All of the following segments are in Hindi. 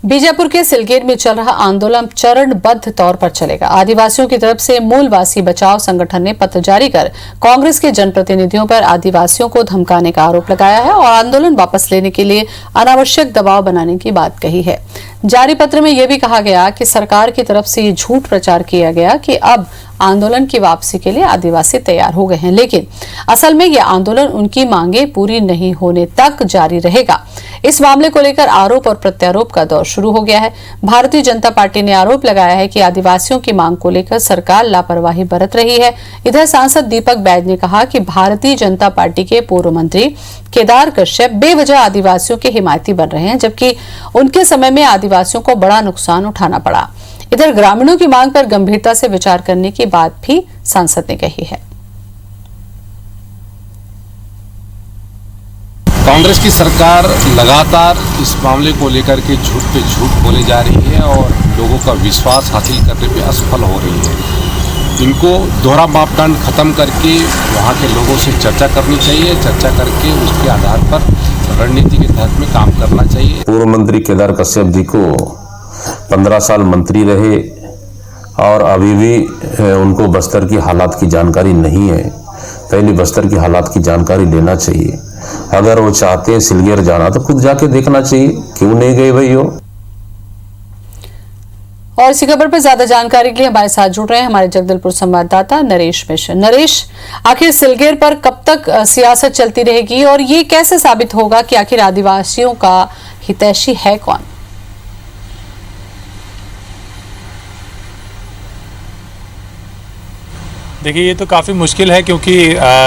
बीजापुर के सिलगेर में चल रहा आंदोलन चरणबद्ध तौर पर चलेगा। आदिवासियों की तरफ से मूलवासी बचाओ संगठन ने पत्र जारी कर कांग्रेस के जनप्रतिनिधियों पर आदिवासियों को धमकाने का आरोप लगाया है और आंदोलन वापस लेने के लिए अनावश्यक दबाव बनाने की बात कही है। जारी पत्र में यह भी कहा गया कि सरकार की तरफ से ये झूठ प्रचार किया गया कि अब आंदोलन की वापसी के लिए आदिवासी तैयार हो गए हैं, लेकिन असल में यह आंदोलन उनकी मांगे पूरी नहीं होने तक जारी रहेगा। इस मामले को लेकर आरोप और प्रत्यारोप का दौर शुरू हो गया है। भारतीय जनता पार्टी ने आरोप लगाया है कि आदिवासियों की मांग को लेकर सरकार लापरवाही बरत रही है। इधर सांसद दीपक बैज ने कहा कि भारतीय जनता पार्टी के पूर्व मंत्री केदार कश्यप बेवजह आदिवासियों के हिमायती बन रहे हैं, जबकि उनके समय में आदिवासियों को बड़ा नुकसान उठाना पड़ा। इधर ग्रामीणों की मांग पर गंभीरता से विचार करने की बात भी सांसद ने कही है। कांग्रेस की सरकार लगातार इस मामले को लेकर के झूठ पे झूठ बोले जा रही है और लोगों का विश्वास हासिल करने पे असफल हो रही है। इनको दोहरा मापदंड खत्म करके वहाँ के लोगों से चर्चा करनी चाहिए। चर्चा करके उसके आधार पर रणनीति के तहत में काम करना चाहिए। पूर्व मंत्री केदार कश्यप जी को 15 साल मंत्री रहे और अभी भी उनको बस्तर की हालात की जानकारी नहीं है। पहले बस्तर की हालात की जानकारी लेना चाहिए। अगर वो चाहते हैं सिलगेर जाना तो खुद जाके देखना चाहिए, क्यों नहीं गए भाई हो। और इसी खबर पर ज्यादा जानकारी के लिए हमारे साथ जुड़ रहे हैं हमारे जगदलपुर संवाददाता नरेश मिश्र। नरेश, आखिर सिलगेर पर कब तक सियासत चलती रहेगी और ये कैसे साबित होगा कि आखिर आदिवासियों का हितैषी है कौन? देखिए, ये तो काफ़ी मुश्किल है क्योंकि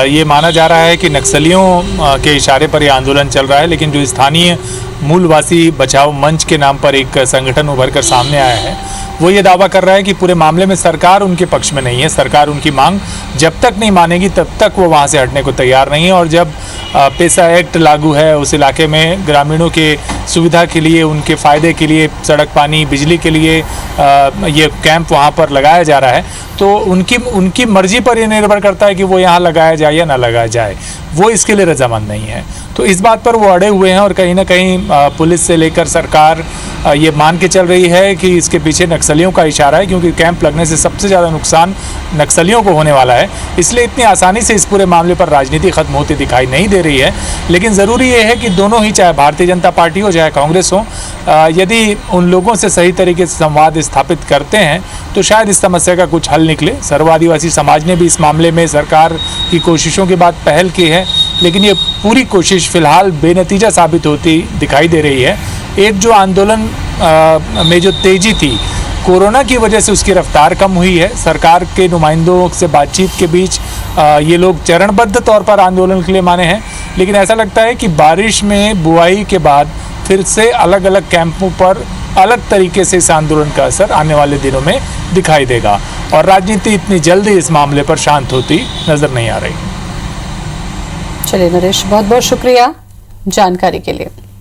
ये माना जा रहा है कि नक्सलियों के इशारे पर ये आंदोलन चल रहा है, लेकिन जो स्थानीय मूलवासी बचाओ मंच के नाम पर एक संगठन उभर कर सामने आया है, वो ये दावा कर रहा है कि पूरे मामले में सरकार उनके पक्ष में नहीं है। सरकार उनकी मांग जब तक नहीं मानेगी तब तक वो वहाँ से हटने को तैयार नहीं है। और जब पेसा एक्ट लागू है, उस इलाके में ग्रामीणों के सुविधा के लिए, उनके फ़ायदे के लिए, सड़क पानी बिजली के लिए ये कैंप वहाँ पर लगाया जा रहा है, तो उनकी मर्जी पर ये निर्भर करता है कि वो यहाँ लगाया जाए या ना लगाया जाए। वो इसके लिए रजामंद नहीं है, तो इस बात पर वो अड़े हुए हैं। और कहीं ना कहीं पुलिस से लेकर सरकार ये मान के चल रही है कि इसके पीछे नक्सलियों का इशारा है, क्योंकि कैंप लगने से सबसे ज़्यादा नुकसान नक्सलियों को होने वाला है। इसलिए इतनी आसानी से इस पूरे मामले पर राजनीति खत्म होती दिखाई नहीं दे रही है। लेकिन ज़रूरी ये है कि दोनों ही, चाहे भारतीय जनता पार्टी हो चाहे कांग्रेस हो, यदि उन लोगों से सही तरीके से संवाद स्थापित करते हैं तो शायद इस समस्या का कुछ हल निकले। सर्व आदिवासी समाज ने भी इस मामले में सरकार की कोशिशों के बाद पहल की है, लेकिन ये पूरी कोशिश फिलहाल बेनतीजा साबित होती दिखाई दे रही है। एक जो आंदोलन में जो तेजी थी, कोरोना की वजह से उसकी रफ्तार कम हुई है। सरकार के नुमाइंदों से बातचीत के बीच ये लोग चरणबद्ध तौर पर आंदोलन के लिए माने हैं, लेकिन ऐसा लगता है कि बारिश में बुआई के बाद फिर से अलग अलग कैंपों पर अलग तरीके से इस आंदोलन का असर आने वाले दिनों में दिखाई देगा और राजनीति इतनी जल्दी इस मामले पर शांत होती नजर नहीं आ रही। चलिए नरेश, बहुत बहुत शुक्रिया जानकारी के लिए।